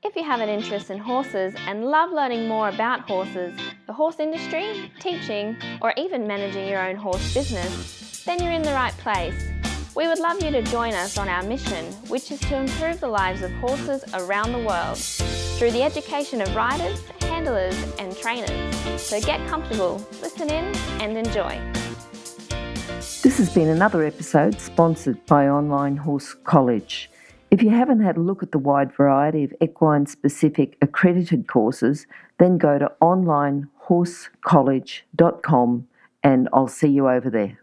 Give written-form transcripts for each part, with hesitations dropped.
If you have an interest in horses and love learning more about horses, the horse industry, teaching, or even managing your own horse business, then you're in the right place. We would love you to join us on our mission, which is to improve the lives of horses around the world through the education of riders, handlers, and trainers. So get comfortable, listen in, and enjoy. This has been another episode sponsored by Online Horse College. If you haven't had a look at the wide variety of equine-specific accredited courses, then go to onlinehorsecollege.com and I'll see you over there.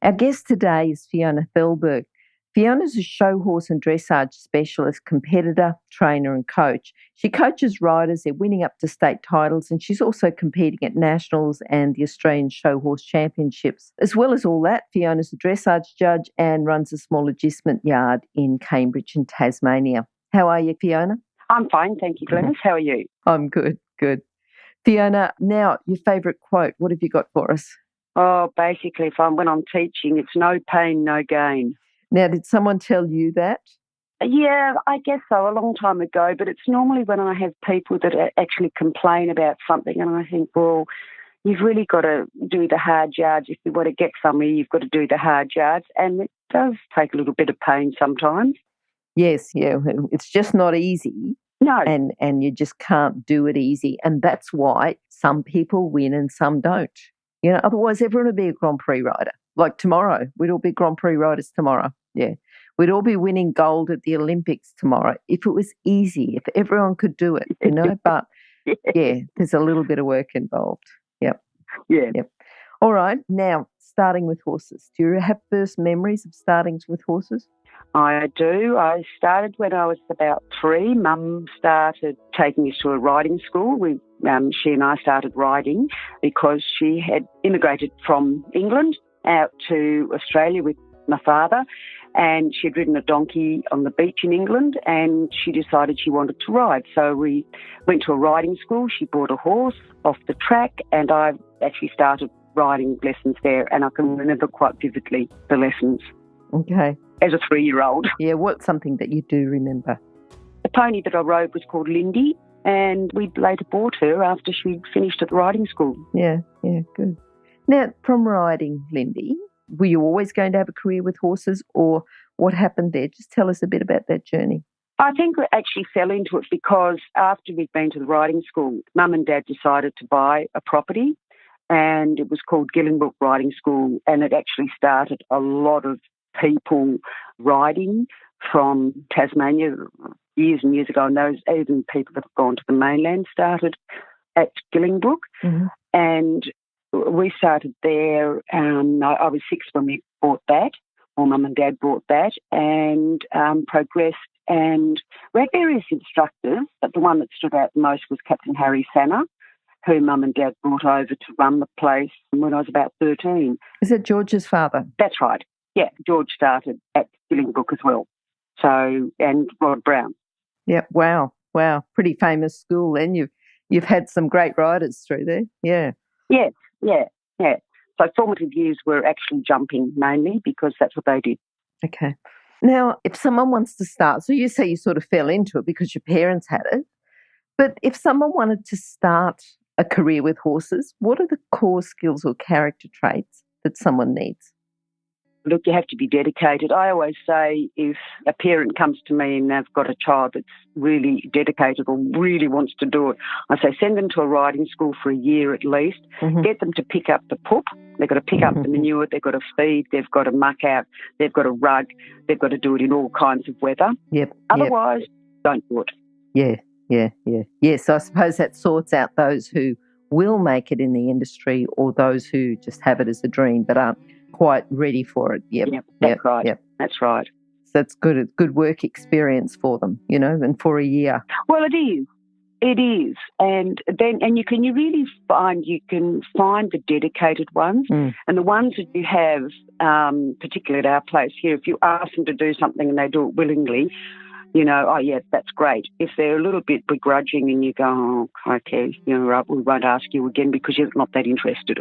Our guest today is Fiona Fehlberg. Fiona's a show horse and dressage specialist, competitor, trainer and coach. She coaches riders, they're winning up to state titles, and she's also competing at nationals and the Australian Show Horse Championships. As well as all that, Fiona's a dressage judge and runs a small agistment yard in Cambridge in Tasmania. How are you, Fiona? I'm fine, thank you, Glenys. How are you? I'm good. Fiona, now your favourite quote, what have you got for us? Oh, basically, when I'm teaching, it's no pain, no gain. Now, did someone tell you that? Yeah, I guess so, a long time ago, but it's normally when I have people that actually complain about something and I think, well, you've really got to do the hard yards. If you want to get somewhere, you've got to do the hard yards, and it does take a little bit of pain sometimes. Yes, yeah, it's just not easy. No. And you just can't do it easy, and that's why some people win and some don't. You know, otherwise everyone would be a Grand Prix rider. Like tomorrow, we'd all be Grand Prix riders tomorrow. Yeah. We'd all be winning gold at the Olympics tomorrow if it was easy, if everyone could do it, you know. But, yeah, there's a little bit of work involved. Yep. Yeah. Yep. All right. Now, starting with horses. Do you have first memories of starting with horses? I do. I started when I was about 3. Mum started taking us to a riding school. She and I started riding because she had immigrated from England out to Australia with my father, and she'd ridden a donkey on the beach in England, and she decided she wanted to ride. So we went to a riding school. She bought a horse off the track, and I actually started riding lessons there, and I can remember quite vividly the lessons. Okay. As a 3-year-old. Yeah, what's something that you do remember? The pony that I rode was called Lindy, and we later bought her after she'd finished at the riding school. Yeah, good. Now, from riding Lindy, were you always going to have a career with horses, or what happened there? Just tell us a bit about that journey. I think we actually fell into it because after we'd been to the riding school, Mum and Dad decided to buy a property, and it was called Gillingbrook Riding School, and it actually started a lot of people riding from Tasmania years and years ago, and those even people that have gone to the mainland started at Gillingbrook. Mm-hmm. And we started there. I was 6 when we bought that, or Mum and Dad bought that, and progressed. And we had various instructors, but the one that stood out the most was Captain Harry Sanner, who Mum and Dad brought over to run the place when I was about 13. Is it George's father? That's right. Yeah, George started at Gillingbrook as well. So, and Rod Brown. Yeah, wow. Pretty famous school then. You've had some great riders through there. Yeah. Yeah. So formative years were actually jumping mainly because that's what they did. Okay. Now, if someone wants to start, so you say you sort of fell into it because your parents had it, but if someone wanted to start a career with horses, what are the core skills or character traits that someone needs? Look, you have to be dedicated. I always say if a parent comes to me and they've got a child that's really dedicated or really wants to do it, I say send them to a riding school for a year at least. Mm-hmm. Get them to pick up the poop. They've got to pick up the manure. They've got to feed. They've got to muck out. They've got to rug. They've got to do it in all kinds of weather. Yep. Otherwise, don't do it. Yeah. Yes, I suppose that sorts out those who will make it in the industry or those who just have it as a dream but aren't quite ready for it. Yep, that's right. Yep. That's right. So that's good work experience for them, you know, and for a year. Well, it is. And you really find the dedicated ones, and the ones that you have, particularly at our place here, if you ask them to do something and they do it willingly, you know, oh yeah, that's great. If they're a little bit begrudging and you go, oh, okay, you know, we won't ask you again because you're not that interested.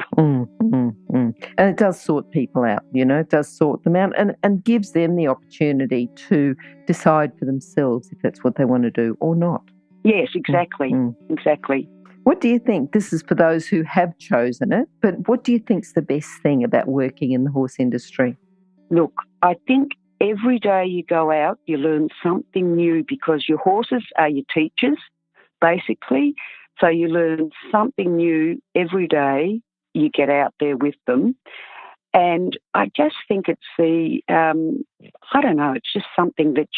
And it does sort people out, you know, it does sort them out and gives them the opportunity to decide for themselves if that's what they want to do or not. Yes, exactly. Exactly. What do you think? This is for those who have chosen it, but what do you think's the best thing about working in the horse industry? Look, I think every day you go out, you learn something new because your horses are your teachers, basically. So you learn something new every day you get out there with them. And I just think it's I don't know, it's just something that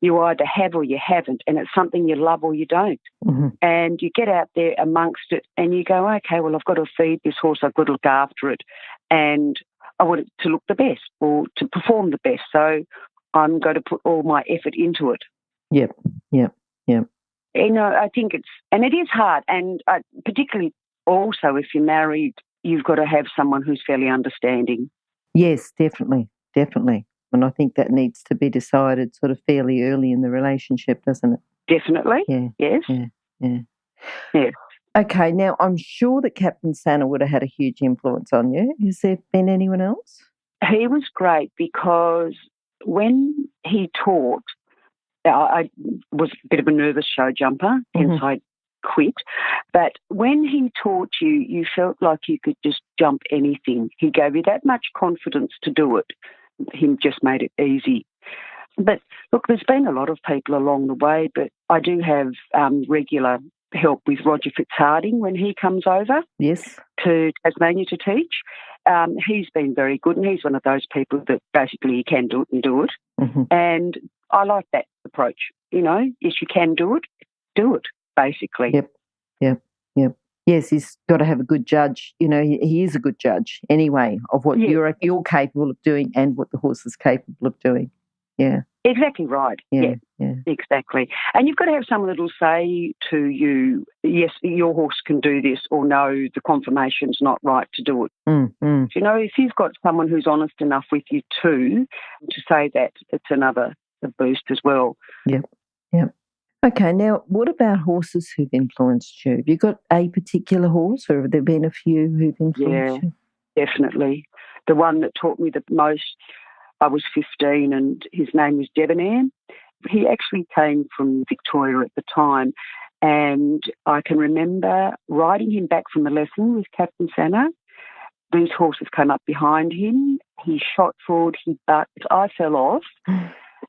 you either have or you haven't, and it's something you love or you don't. Mm-hmm. And you get out there amongst it and you go, okay, well, I've got to feed this horse, I've got to look after it, and I want it to look the best or to perform the best. So I'm going to put all my effort into it. Yep. I think it is hard, and particularly also if you're married, you've got to have someone who's fairly understanding. Yes, definitely. And I think that needs to be decided sort of fairly early in the relationship, doesn't it? Definitely. Yeah. Yes. Yeah. Yes. Okay, now I'm sure that Captain Santa would have had a huge influence on you. Has there been anyone else? He was great because when he taught, I was a bit of a nervous show jumper, hence I quit. But when he taught you, you felt like you could just jump anything. He gave you that much confidence to do it. He just made it easy. But look, there's been a lot of people along the way, but I do have regular help with Roger Fitzharding when he comes over to Tasmania to teach. He's been very good, and he's one of those people that basically you can do it and do it. Mm-hmm. And I like that approach. Yes, you can do it, basically. Yep. Yes, he's got to have a good judge. He is a good judge anyway of what you're capable of doing and what the horse is capable of doing. Yeah. Exactly right. Yeah, exactly. And you've got to have someone that will say to you, yes, your horse can do this, or no, the conformation's not right to do it. If you've got someone who's honest enough with you too, to say that, it's another boost as well. Yep. Okay, now what about horses who've influenced you? Have you got a particular horse, or have there been a few who've influenced you? Definitely. The one that taught me the most, I was 15 and his name was Debonair. He actually came from Victoria at the time, and I can remember riding him back from a lesson with Captain Santa. These horses came up behind him. He shot forward, he bucked. I fell off,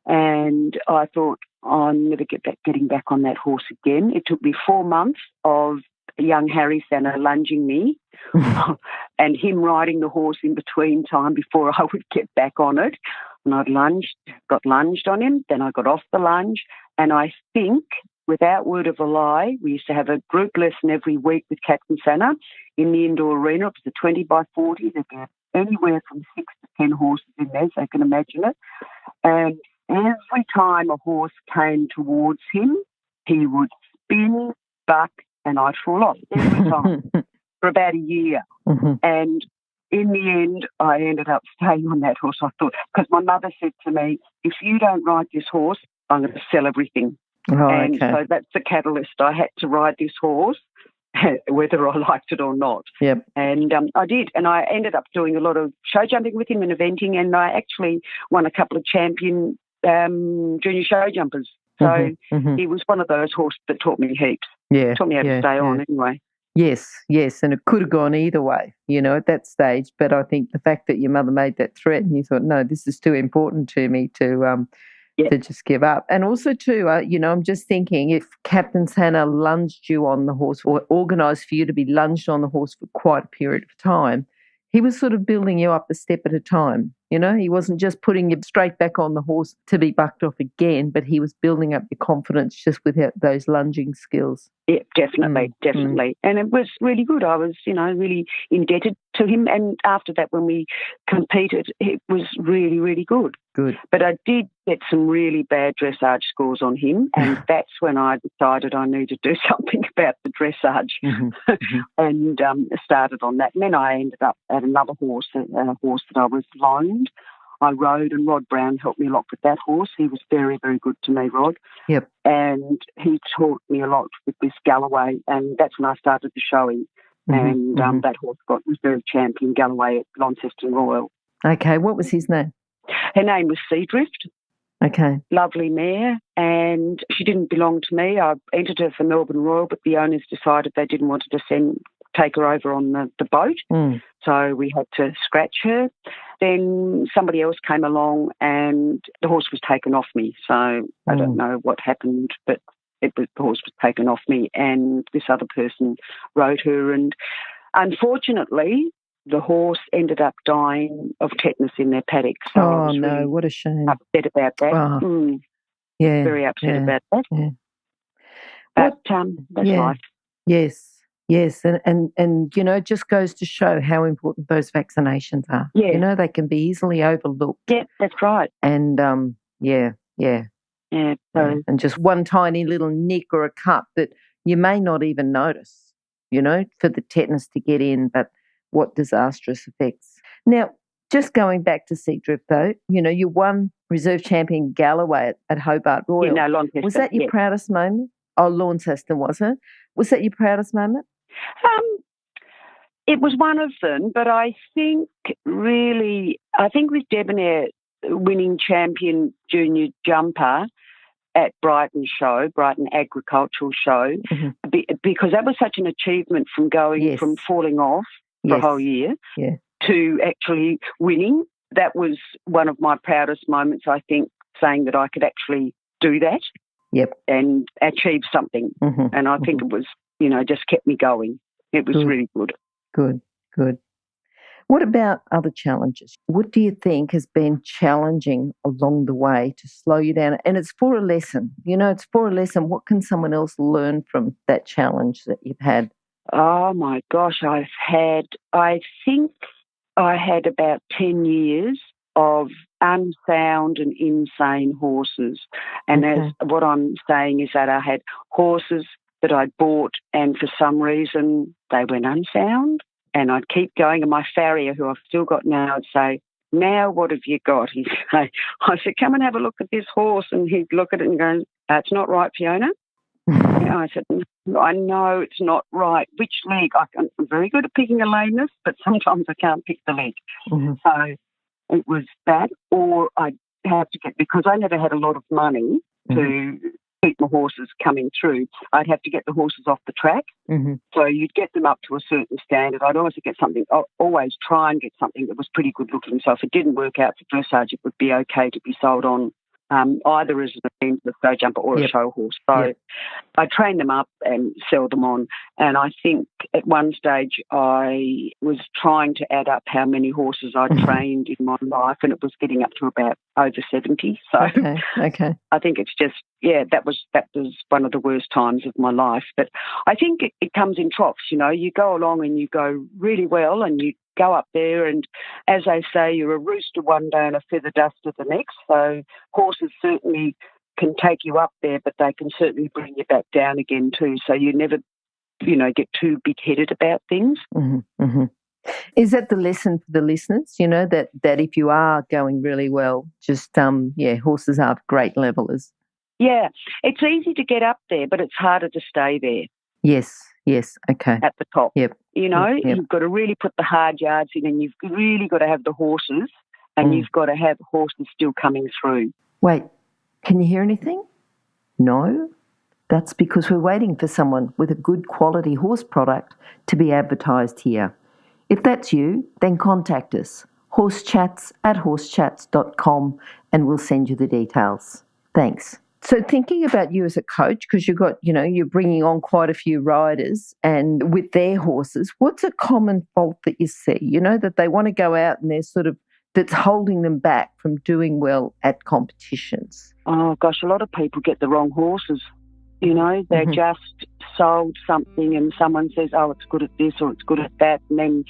and I thought, I'll never getting back on that horse again. It took me 4 months of young Harry Santa lunging me and him riding the horse in between time before I would get back on it. And got lunged on him, then I got off the lunge, and I think, without word of a lie, we used to have a group lesson every week with Captain Santa in the indoor arena. It was a 20 by 40. There'd be anywhere from 6 to 10 horses in there, so you can imagine it. And every time a horse came towards him, he would spin, buck, and I'd fall off every time for about a year. And in the end, I ended up staying on that horse, I thought, because my mother said to me, if you don't ride this horse, I'm going to sell everything. So that's the catalyst. I had to ride this horse, whether I liked it or not. Yep. And I did. And I ended up doing a lot of show jumping with him and eventing, and I actually won a couple of champion junior show jumpers. So he was one of those horses that taught me heaps. Yeah. Taught me how to stay on anyway. Yes, and it could have gone either way, at that stage. But I think the fact that your mother made that threat and you thought, no, this is too important to me to just give up. And also too, I'm just thinking, if Captain Santa lunged you on the horse or organised for you to be lunged on the horse for quite a period of time, he was sort of building you up a step at a time. He wasn't just putting you straight back on the horse to be bucked off again, but he was building up your confidence just with those lunging skills. Yeah, definitely. And it was really good. I was, really indebted to him. And after that, when we competed, it was really, really good. Good. But I did get some really bad dressage scores on him, and that's when I decided I needed to do something about the dressage and started on that. And then I ended up at another horse, a horse that I was loaned. I rode, and Rod Brown helped me a lot with that horse. He was very, very good to me, Rod. Yep. And he taught me a lot with this Galloway, and that's when I started the showing. And that horse got reserve champion Galloway at Launceston Royal. Okay, what was his name? Her name was Seadrift. Okay. Lovely mare, and she didn't belong to me. I entered her for Melbourne Royal, but the owners decided they didn't want to take her over on the boat. So we had to scratch her. Then somebody else came along and the horse was taken off me. So I don't know what happened, but the horse was taken off me and this other person rode her. And unfortunately, the horse ended up dying of tetanus in their paddock. So I was really what a shame. upset about that. Oh. Yeah. Very upset about that. Yeah. But that's life. Yes. And it just goes to show how important those vaccinations are. Yeah. They can be easily overlooked. Yeah, that's right. And, Yeah. And just one tiny little nick or a cut that you may not even notice, for the tetanus to get in, but what disastrous effects. Now, just going back to Seadrift, though, you won Reserve Champion Galloway at Hobart Royal. Yeah, no, Launceston. Was that your proudest moment? Oh, Launceston, was it? Was that your proudest moment? It was one of them, but I think with Debonair winning Champion Junior Jumper at Brighton Agricultural Show, because that was such an achievement from going from falling off for a whole year to actually winning. That was one of my proudest moments, I think, saying that I could actually do that and achieve something. And I think it was, just kept me going. It was really good. Good. What about other challenges? What do you think has been challenging along the way to slow you down? And it's for a lesson. It's for a lesson. What can someone else learn from that challenge that you've had? Oh, my gosh. I think I had about 10 years of unsound and insane horses. And what I'm saying is that I had horses that I'd bought and for some reason they went unsound. And I'd keep going, and my farrier, who I've still got now, would say, "Now what have you got?" He'd say, I said, "Come and have a look at this horse." And he'd look at it and go, "It's not right, Fiona." I said, "I know it's not right. Which leg?" I'm very good at picking a lameness, but sometimes I can't pick the leg. So it was that, or I'd have to because I never had a lot of money to keep my horses coming through. I'd have to get the horses off the track. So you'd get them up to a certain standard. I'd always try and get something that was pretty good looking. So if it didn't work out for dressage, it would be okay to be sold on either as a show jumper or a show horse. So I train them up and sell them on. And I think at one stage I was trying to add up how many horses I'd trained in my life, and it was getting up to about over 70. So okay. I think it's just, that was one of the worst times of my life. But I think it comes in troughs, you go along and you go really well and you go up there, and as they say, you're a rooster one day and a feather duster the next. So horses certainly can take you up there, but they can certainly bring you back down again too. So you never, get too big-headed about things. Is that the lesson for the listeners, that if you are going really well, just, horses are great levelers? Yeah, it's easy to get up there, but it's harder to stay there. Yes, okay. At the top. Yep. You've got to really put the hard yards in, and you've really got to have the horses, and you've got to have horses still coming through. Wait, can you hear anything? No? That's because we're waiting for someone with a good quality horse product to be advertised here. If that's you, then contact us, horsechats@horsechats.com, and we'll send you the details. Thanks. So thinking about you as a coach, because you've got, you're bringing on quite a few riders and with their horses, what's a common fault that you see, that they want to go out and they're that's holding them back from doing well at competitions? Oh, gosh, a lot of people get the wrong horses. They're just sold something and someone says, oh, it's good at this or it's good at that, and then,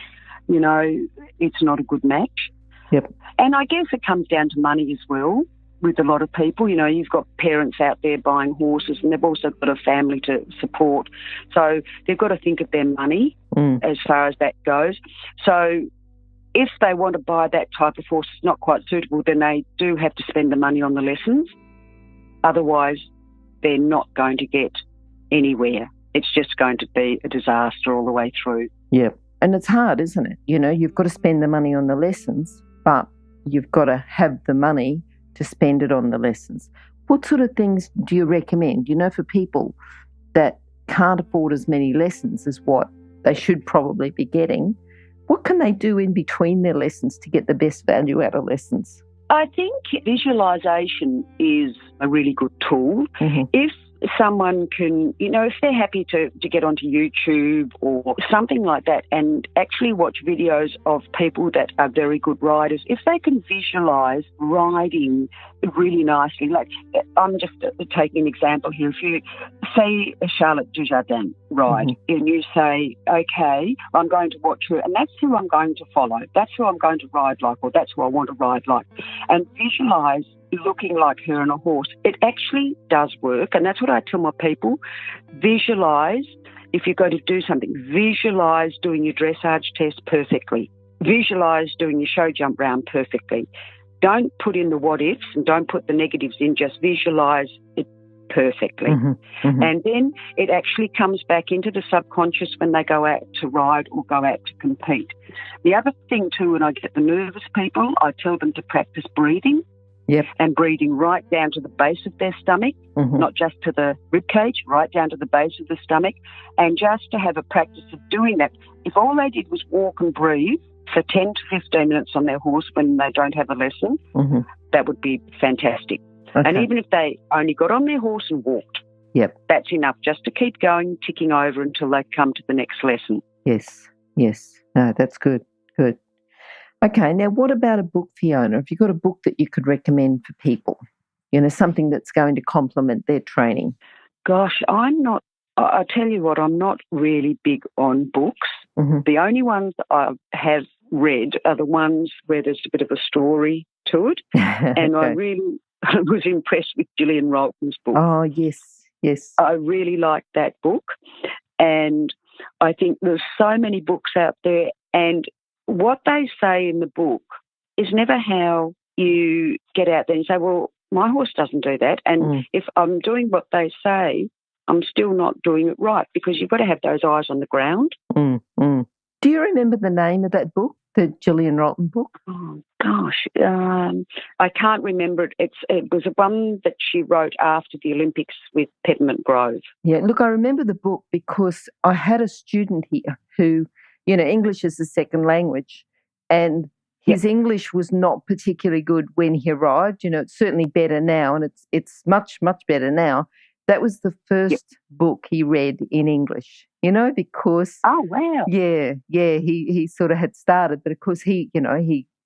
it's not a good match. Yep. And I guess it comes down to money as well. With a lot of people, you've got parents out there buying horses and they've also got a family to support. So they've got to think of their money as far as that goes. So if they want to buy that type of horse that's not quite suitable, then they do have to spend the money on the lessons. Otherwise, they're not going to get anywhere. It's just going to be a disaster all the way through. Yeah. And it's hard, isn't it? You've got to spend the money on the lessons, but you've got to have the money to spend it on the lessons. What sort of things do you recommend, for people that can't afford as many lessons as what they should probably be getting? What can they do in between their lessons to get the best value out of lessons? I think visualisation is a really good tool. Mm-hmm. If someone can, if they're happy to get onto YouTube or something like that and actually watch videos of people that are very good riders, if they can visualise riding really nicely, like I'm just taking an example here. If you say a Charlotte Dujardin ride, mm-hmm. and you say, okay, I'm going to watch her and that's who I'm going to follow, that's who I'm going to ride like, or that's who I want to ride like, and visualise looking like her on a horse, it actually does work. And that's what I tell my people. Visualise, if you're going to do something, visualise doing your dressage test perfectly. Visualise doing your show jump round perfectly. Don't put in the what ifs and don't put the negatives in, just visualise it perfectly. Mm-hmm. Mm-hmm. And then it actually comes back into the subconscious when they go out to ride or go out to compete. The other thing too, when I get the nervous people, I tell them to practice breathing. Yep. And breathing right down to the base of their stomach, mm-hmm. not just to the rib cage, right down to the base of the stomach, and just to have a practice of doing that. If all they did was walk and breathe for 10 to 15 minutes on their horse when they don't have a lesson, mm-hmm. that would be fantastic. Okay. And even if they only got on their horse and walked, yep. that's enough just to keep going, ticking over until they come to the next lesson. Yes. No, that's good. Good. Okay, now what about a book, Fiona? Have you got a book that you could recommend for people? Something that's going to complement their training. Gosh, I tell you what, I'm not really big on books. Mm-hmm. The only ones I have read are the ones where there's a bit of a story to it. And okay. I really was impressed with Gillian Rolton's book. Oh, yes. I really liked that book. And I think there's so many books out there, and what they say in the book is never how you get out there and say, well, my horse doesn't do that. And if I'm doing what they say, I'm still not doing it right, because you've got to have those eyes on the ground. Do you remember the name of that book, the Gillian Rolton book? Oh, gosh. I can't remember it. It was one that she wrote after the Olympics with Peppermint Grove. Yeah, look, I remember the book because I had a student here who, English is a second language, and his English was not particularly good when he arrived. It's certainly better now, and it's much, much better now. That was the first book he read in English, because... Oh, wow. Yeah, he sort of had started, but of course he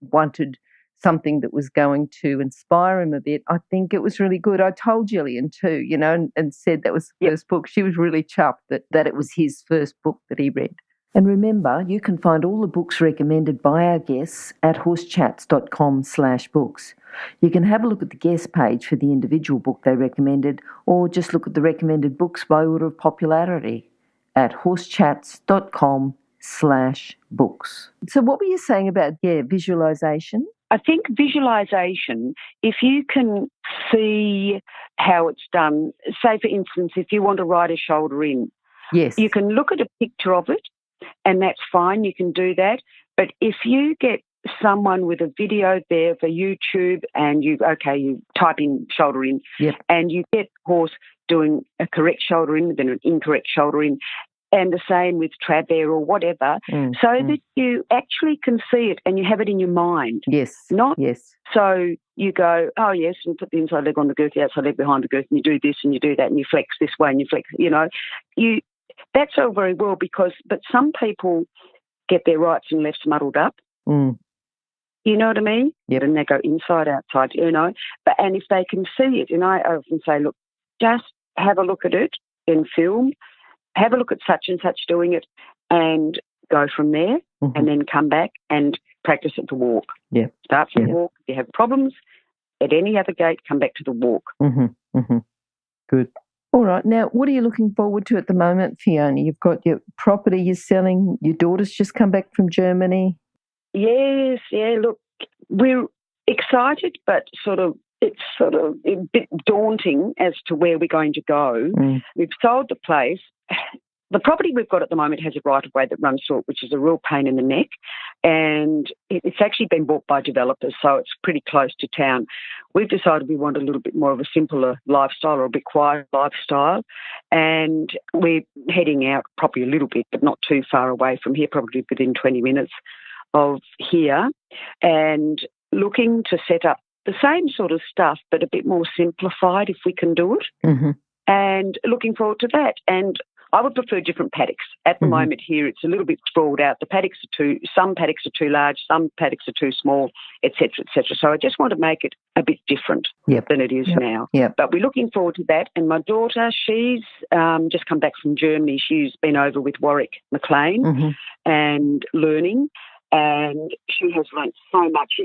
wanted something that was going to inspire him a bit. I think it was really good. I told Gillian too, and said that was the first book. She was really chuffed that it was his first book that he read. And remember, you can find all the books recommended by our guests at horsechats.com/books. You can have a look at the guest page for the individual book they recommended, or just look at the recommended books by order of popularity at horsechats.com/books. So what were you saying about, visualisation? I think visualisation, if you can see how it's done, say, for instance, if you want to ride a shoulder in, yes, you can look at a picture of it, and that's fine, you can do that. But if you get someone with a video there for YouTube and you type in shoulder in, and you get horse doing a correct shoulder in, then an incorrect shoulder in, and the same with trab air or whatever, that you actually can see it and you have it in your mind. Yes. So you go, oh, yes, and put the inside leg on the girth, the outside leg behind the girth, and you do this and you do that and you flex this way and you flex, that's all very well, but some people get their rights and lefts muddled up. You know what I mean? Yep. And they go inside, outside, and if they can see it, and I often say, look, just have a look at it in film, have a look at such and such doing it, and go from there, and then come back and practice at the walk. Yeah. Start from the walk. If you have problems at any other gate, come back to the walk. Good. All right. Now, what are you looking forward to at the moment, Fiona? You've got your property you're selling. Your daughter's just come back from Germany. Yes. Yeah. Look, we're excited, but it's a bit daunting as to where we're going to go. We've sold the place. The property we've got at the moment has a right-of-way that runs through it, which is a real pain in the neck. And it's actually been bought by developers, so it's pretty close to town. We've decided we want a little bit more of a simpler lifestyle, or a bit quieter lifestyle. And we're heading out probably a little bit, but not too far away from here, probably within 20 minutes of here, and looking to set up the same sort of stuff, but a bit more simplified if we can do it. Mm-hmm. And looking forward to that. And I would prefer different paddocks. At the moment here, it's a little bit sprawled out. Some paddocks are too large, some paddocks are too small, et cetera, et cetera. So I just want to make it a bit different than it is now. Yep. But we're looking forward to that. And my daughter, she's just come back from Germany. She's been over with Warwick McLean and learning. And she has learnt so much.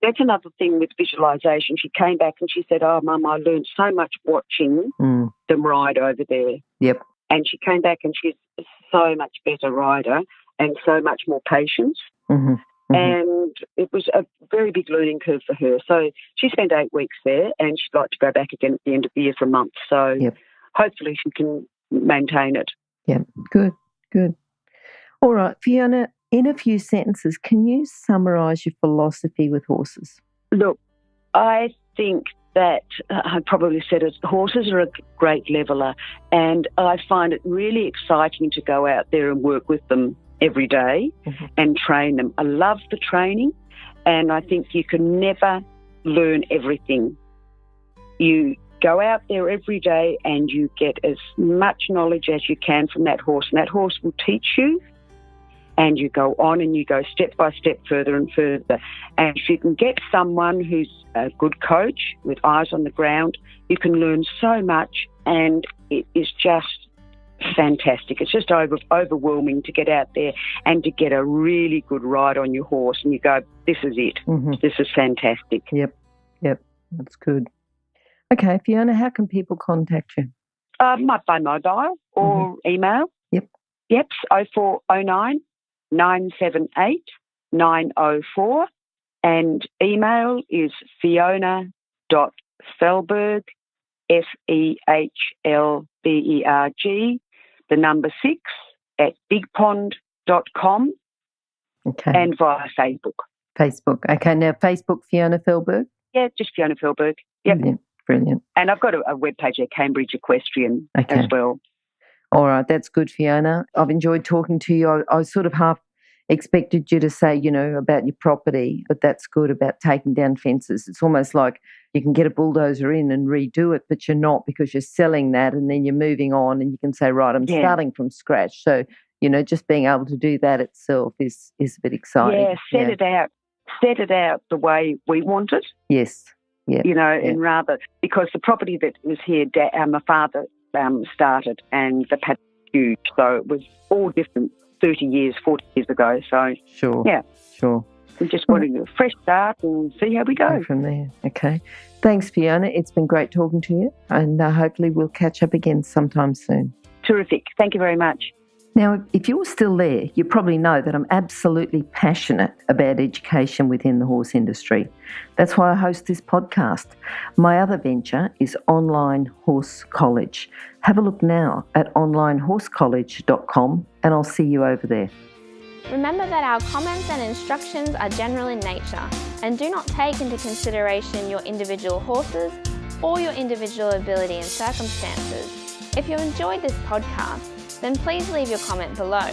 That's another thing with visualisation. She came back and she said, "Oh, Mum, I learned so much watching them ride over there." Yep. And she came back and she's so much better rider and so much more patience. And it was a very big learning curve for her. So she spent 8 weeks there, and she'd like to go back again at the end of the year for a month. So hopefully she can maintain it. Yeah, good. All right, Fiona, in a few sentences, can you summarise your philosophy with horses? Look, I think that I probably said it, horses are a great leveller, and I find it really exciting to go out there and work with them every day and train them. I love the training, and I think you can never learn everything. You go out there every day and you get as much knowledge as you can from that horse, and that horse will teach you. And you go on and you go step by step further and further. And if you can get someone who's a good coach with eyes on the ground, you can learn so much, and it is just fantastic. It's just overwhelming to get out there and to get a really good ride on your horse, and you go, this is it. This is fantastic. Yep, that's good. Okay, Fiona, how can people contact you? By mobile or email. Yep, 0409 978 904, and email is fiona.fehlberg, FEHLBERG, the number 6 at bigpond.com, and via Facebook. Okay, now Facebook, Fiona Fehlberg? Yeah, just Fiona Fehlberg. Yep. Brilliant. And I've got a webpage at Cambridge Equestrian as well. All right, that's good, Fiona. I've enjoyed talking to you. I sort of half expected you to say, about your property, but that's good about taking down fences. It's almost like you can get a bulldozer in and redo it, but you're not, because you're selling that and then you're moving on, and you can say, right, I'm starting from scratch. So, just being able to do that itself is a bit exciting. Yeah, set it out the way we want it. Yes. Yeah. And rather, because the property that was here, my father started, and the paddock was huge, so it was all different 40 years ago. So sure. We just wanted a fresh start and see how we go from there. Okay, thanks, Fiona. It's been great talking to you, and hopefully we'll catch up again sometime soon. Terrific. Thank you very much. Now, if you're still there, you probably know that I'm absolutely passionate about education within the horse industry. That's why I host this podcast. My other venture is Online Horse College. Have a look now at onlinehorsecollege.com, and I'll see you over there. Remember that our comments and instructions are general in nature and do not take into consideration your individual horses or your individual ability and circumstances. If you enjoyed this podcast, then please leave your comment below.